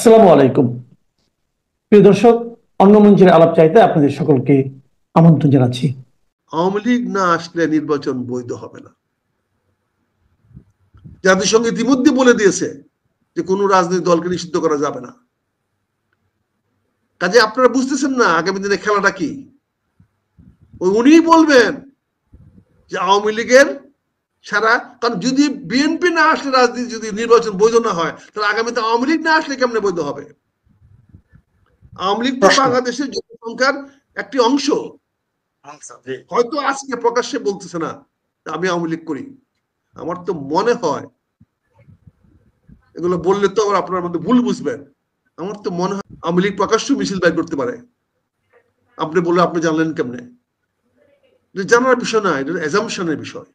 আসসালামু আলাইকুম প্রিয় দর্শক, অন্য মঞ্চের আলাপ চাইতে আপনাদের সকলকে আমন্ত্রণ জানাচ্ছি। আওয়ামী লীগ না আসলে নির্বাচন বৈধ হবে না। জাতিসংঘ ইতিমধ্যে বলে দিয়েছে যে কোনো রাজনৈতিক দলকে নিষিদ্ধ করা যাবে না। কাজে আপনারা বুঝতেছেন না আগামী দিনে খেলাটা কি। উনিই বলবেন যে আওয়ামী লীগের সারা, কারণ যদি বিএনপি না আসলে রাজনীতি যদি নির্বাচন বৈধ না হয় তাহলে আগামীতে আওয়ামী লীগ না আসলে কেমনে বৈধ হবে? আওয়ামী লীগ তো বাংলাদেশের জনসংখ্যার একটি অংশ। হয়তো আজকে প্রকাশ্যে বলতেছে না আমি আওয়ামী লীগ করি। আমার তো মনে হয় এগুলো বললে তো আবার আপনার মধ্যে ভুল বুঝবেন। আমার তো মনে হয় আওয়ামী লীগ প্রকাশ্য মিছিল বাইর করতে পারে। আপনি বললে আপনি জানলেন কেমনে? জানার বিষয় না, এটা অ্যাজাম্পশনের বিষয়।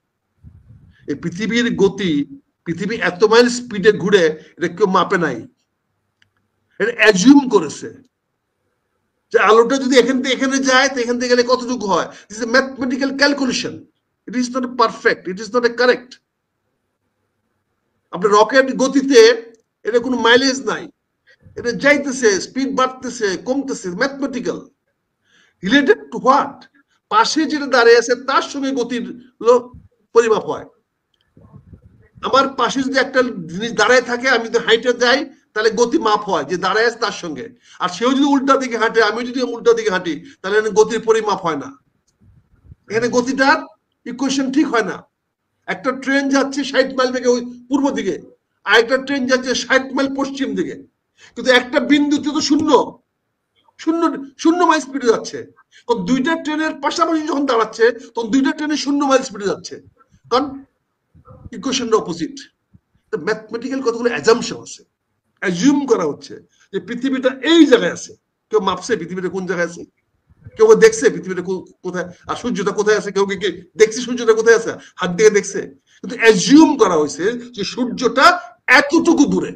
এই পৃথিবীর গতি, পৃথিবী এত মাইল স্পিডে ঘুরে এটা কেউ মাপে নাই। এটা অ্যাজিউম করেছে যে আলোটা যদি এখান থেকে এখানে যায় তো এখান থেকে গেলে কতটুকু হয়। This is a mathematical calculation. It is not perfect, it is not a correct. আপনার রকেট গতিতে এটা কোনো মাইলেজ নাই, এটা যাইতেছে, স্পিড বাড়তেছে কমতেছে, ম্যাথমেটিক্যাল। Related to what? পাশে যেটা দাঁড়িয়ে আছে তার সঙ্গে গতির পরিমাপ হয়। আমার পাশে যদি একটা জিনিস দাঁড়ায় থাকে, আমি যদি হাইটে যাই তাহলে গতি মাপ হয় যে দাঁড়ায় আছে তার সঙ্গে। আর সেও যদি উল্টা দিকে হাঁটে, আমি যদি উল্টা দিকে হাঁটি, তাহলে গতির পরিমাপ হয় না। এখানে গতিটার ইকুয়েশন ঠিক হয় না। একটা ট্রেন যাচ্ছে 60 মাইল বেগে পূর্ব দিকে, আর একটা ট্রেন যাচ্ছে 60 মাইল পশ্চিম দিকে, কিন্তু একটা বিন্দুতে তো শূন্য শূন্য শূন্য মাইল স্পিডে যাচ্ছে। তখন দুইটা ট্রেনের পাশাপাশি যখন দাঁড়াচ্ছে তখন দুইটা ট্রেনে 0 মাইল স্পিডে যাচ্ছে, কারণ ইকুয়েশনটা অপোজিট। ম্যাথমেটিক্যাল কতগুলো অ্যাজাম্পশন আছে, অ্যাজিউম করা হচ্ছে যে পৃথিবীটা এই জায়গায় আছে। কেউ মাপছে পৃথিবীটা কোন জায়গায় আছে? কেউ দেখছে পৃথিবীটা কোথায়, আর সূর্যটা কোথায় আছে? কেউ কি দেখছে সূর্যটা কোথায় আছে? হাত দিয়ে দেখছে? কিন্তু অ্যাজিউম করা হয়েছে যে সূর্যটা এতটুকু দূরে,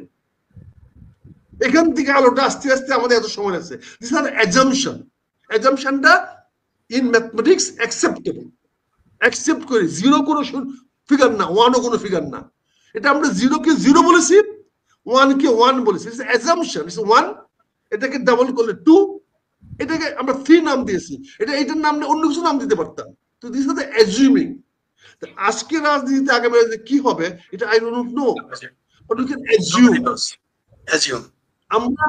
এখান থেকে আলোটা আস্তে আস্তে আমাদের এত সময় আছে। This are assumption. অ্যাজাম্পশনটা ইন ম্যাথমেটিক্স অ্যাকসেপ্টেবল। অ্যাকসেপ্ট করি, জিরো কোনো ফিগার না, ওয়ানও কোনো ফিগার না। এটা আমরা জিরোকে জিরো বলেছি, ওয়ানকে ওয়ান বলেছি। It's assumption, it's one. এটাকে ডাবল করলে টু, এটাকে আমরা থ্রি নাম দিয়েছি। এটার নাম অন্য কিছু নাম দিতে পারতাম। তো দিস ইজ দ্য অ্যাজিউমিং। আজকে রাজনীতিতে আগামী কি হবে এটা I don't know, but we can assume. আমরা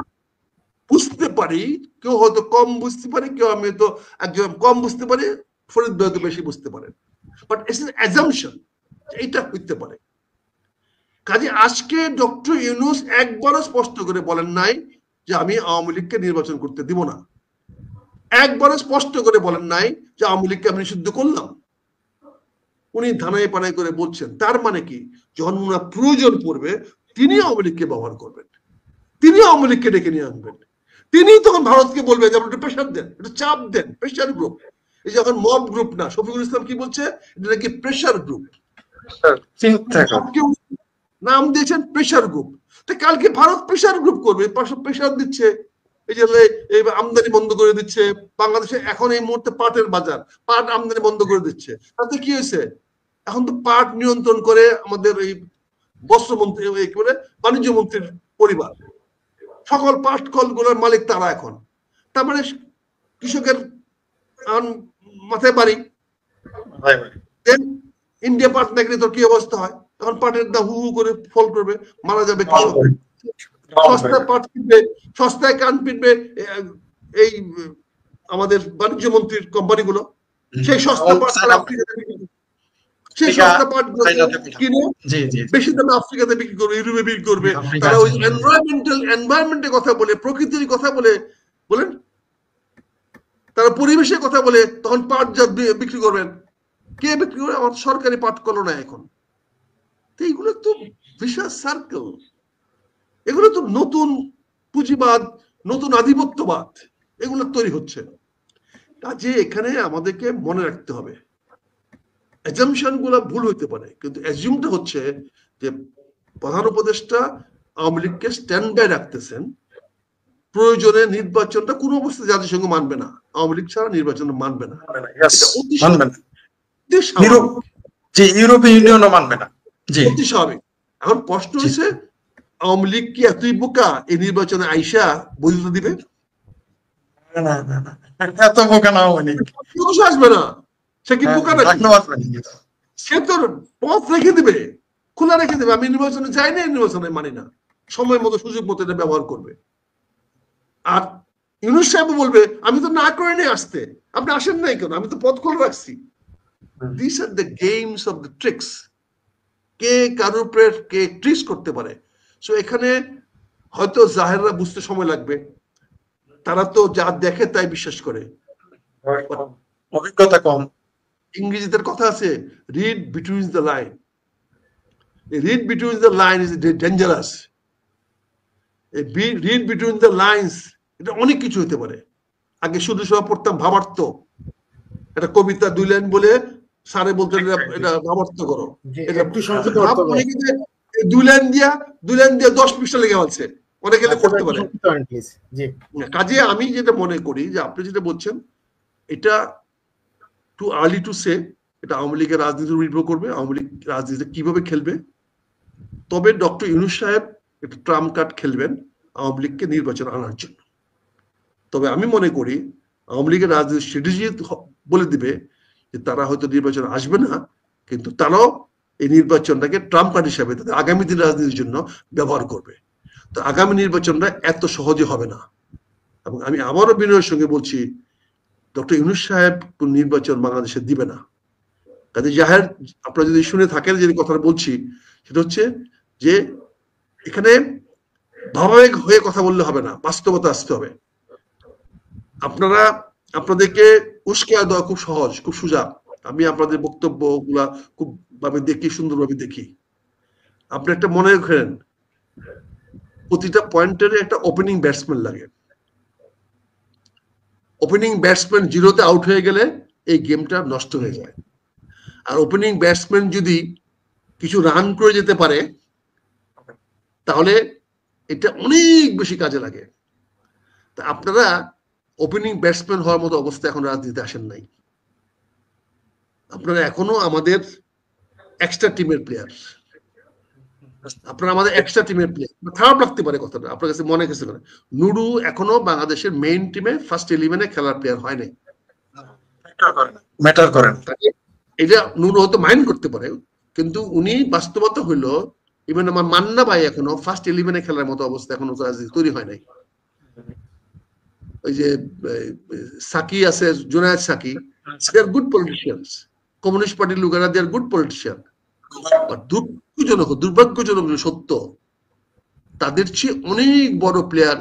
বুঝতে পারি, কেউ হয়তো কম বুঝতে পারে, কেউ আমি তো একজন কম বুঝতে পারি, ফরিদ হয়তো বেশি বুঝতে পারেন, বাট ইটস এন অ্যাজাম্পশন এইটা হইতে পারে। কাজে আজকে ডক্টর ইউনূস একবারও স্পষ্ট করে বলেন নাই যে আমি আওয়ামী লীগকে নির্বাচন করতে দিব না। একবারও স্পষ্ট করে বলেন নাই যে আওয়ামী লীগকে আমি নিষিদ্ধ করলাম। উনি ধানাই পানাই করে বলছেন। তার মানে কি, যখন ওনার প্রয়োজন পড়বে তিনি আওয়ামী লীগকে ব্যবহার করবেন, তিনি আওয়ামী লীগকে ডেকে নিয়ে আনবেন। তিনি তখন ভারতকে বলবে যে আপনি প্রেশার দেন, একটু চাপ দেন, প্রেশার গ্রুপ। এই যখন মব গ্রুপ না, শফিকুল ইসলাম কি বলছে, এটা নাকি প্রেশার গ্রুপ। নাম দিয়েছেন প্রেশার গ্রুপ। তো কালকে ভারত প্রেশার গ্রুপ করবে, প্রেশার দিচ্ছে। এই যে আমদানি বন্ধ করে দিচ্ছে বাংলাদেশে। এখন এই মুহূর্তে পাটের বাজার, পাট আমদানি বন্ধ করে দিচ্ছে। তাতে কি হয়েছে, এখন তো পাট নিয়ন্ত্রণ করে আমাদের এই বস্ত্রমন্ত্রী, বাণিজ্য মন্ত্রীর পরিবার। সকল পাট কলগুলোর মালিক তারা এখন। তার মানে কৃষকের মাথায় বাড়ি। ইন্ডিয়া পাট দেখলে তোর কি অবস্থা হয়, তখন পাটের দাম হু হু করে ফল করবে, মারা যাবে কৃষক। সস্তায় পাট কিনবে, সস্তায় কান পিনবে এই আমাদের বাণিজ্য মন্ত্রীর কোম্পানিগুলো। সেই সস্তা পাট সেই সস্তা পাট কিনে বেশি দামে আফ্রিকাতে বিক্রি করবে, ইউরোপে বিক্রি করবে। তারা ওই এনভায়রনমেন্টের কথা বলে, প্রকৃতির কথা বলে, বলেন তারা পরিবেশের কথা বলে, তখন পাট জাত বিক্রি করবেন। কে বিক্রি করে? আমার সরকারি পাট কলো না এখন। তো এইগুলো তো ভিশাস সার্কেল। এগুলো তো নতুন পুঁজিবাদ, নতুন আধিপত্যবাদ, এগুলো তৈরি হচ্ছে। কাজে এখানে আমাদেরকে মনে রাখতে হবে, অ্যাজাম্পশন গুলো ভুল হইতে পারে, কিন্তু অ্যাজিউমটা হচ্ছে যে প্রধান উপদেষ্টা আওয়ামী লীগকে স্ট্যান্ড বাই রাখতেছেন। প্রয়োজনে নির্বাচনটা কোনো অবস্থায় জাতিসংঘ মানবে না, আওয়ামী লীগ ছাড়া নির্বাচন মানবে না। ইউরোপীয় ইউনিয়নও মানবে না। অতি স্বাভাবিক। এখন প্রশ্ন হচ্ছে আওয়ামী লীগ কি এতই বোকা এই নির্বাচনে আইসা বৈধতা দিবে? না না না, এত বোকা না মানে অবশ্যই আসবে না। সে কি বোকা নাকি? সে তো পথ রেখে দিবে, খোলা রেখে দেবে, আমি নির্বাচনে যাই না, নির্বাচনে মানি না, সময় মতো সুযোগ মতো এটা ব্যবহার করবে। আর ইউনূস সাহেব বলবে আমি তো না করে নিয়ে আসতে, আপনি আসেন নাই কেন, আমি তো পথ খোলা রাখছি। This are the games of the tricks. কে কারোর উপরে কে ট্রিক্স করতে পারে। সো এখানে হয়তো জাহেররা বুঝতে সময় লাগবে, তারা তো যা দেখে তাই বিশ্বাস করে, অভিজ্ঞতা কম। ইংরেজিতে কথা আছে read between the line. Read between the line is dangerous. Read between the lines এটা অনেক কিছু হতে পারে। আগে শুধু সব পড়তাম ভাবার্থ, একটা কবিতা 2 লাইন বলে স্যারে বলতেন এটা ভাবার্থ করো, এটা 2 লাইন দিয়া 10 পৃষ্ঠা লেগে আছে, অনেকে করতে পারে। কাজে আমি যেটা মনে করি যে আপনি যেটা বলছেন এটা টু আর্লি টু সে, এটা আওয়ামী লীগের রাজনীতি নির্ভর করবে, আওয়ামী লীগ রাজনীতি কিভাবে খেলবে। তবে ডক্টর ইউনূস সাহেব একটা ট্রাম্প কার্ড খেলবেন আওয়ামী লীগকে নির্বাচন আনার জন্য। তবে আমি মনে করি আওয়ামী লীগের রাজনীতি স্ট্র্যাটেজি বলে দিবে যে তারা হয়তো নির্বাচন আসবে না, কিন্তু তারাও এই নির্বাচনটাকে ট্রাম্প কার্ড হিসাবে তাদের আগামী দিন রাজনীতির জন্য ব্যবহার করবে। তো আগামী নির্বাচনটা এত সহজে হবে না। এবং আমি আবারও বিনয়ের সঙ্গে বলছি ডক্টর ইউনূস সাহেব কোন নির্বাচন বাংলাদেশে দিবে না। কাজে জাহের আপনারা যদি শুনে থাকেন যে কথাটা বলছি সেটা হচ্ছে যে এখানে ভাবাবেগ হয়ে কথা বললে হবে না, বাস্তবতা আসতে হবে। আপনারা আপনাদেরকে উস্কে দেওয়া খুব সহজ, খুব সোজা। আমি আপনাদের বক্তব্য গুলা খুব ভাবে দেখি, সুন্দরভাবে দেখি। আপনি একটা মনে রাখেন প্রতিটা পয়েন্টের একটা ওপেনিং ব্যাটসম্যান লাগে। ওপেনিং ব্যাটসম্যান জিরোতে আউট হয়ে গেলে এই গেমটা নষ্ট হয়ে যায়। আর ওপেনিং ব্যাটসম্যান যদি কিছু রান করে যেতে পারে তাহলে এটা অনেক বেশি কাজে লাগে। তা আপনারা ওপেনিং ব্যাটসম্যান হওয়ার মতো অবস্থা এখন রাজনীতিতে আসেন নাই। আপনারা এখনো আমাদের এক্সট্রা টিমের প্লেয়ার, আপনারা আমাদের এক্সট্রা টিমের প্লেয়ার। খারাপ লাগতে পারে কথাটা আপনার কাছে, মনে গেছে নুরু এখনো বাংলাদেশের মেইন টিমে ফার্স্ট 11-এ খেলার প্লেয়ার হয় নাই। ম্যাটার করেন এটা নুরু হয়তো মাইন্ড করতে পারে, কিন্তু উনি বাস্তবতা হইলো ইভেন আমার মান্না ভাই এখনো ফার্স্ট 11-এ খেলার মতো অবস্থা এখনো তৈরি হয় নাই। ওই যে সাকি আছে, জুনায়েদ সাকি, দে আর গুড পলিটিশিয়ানস। কমিউনিস্ট পার্টির লোকেরা দে আর গুড পলিটিশিয়ান। দুর্ভাগ্যজনক সত্য তাদের চেয়ে অনেক বড় প্লেয়ার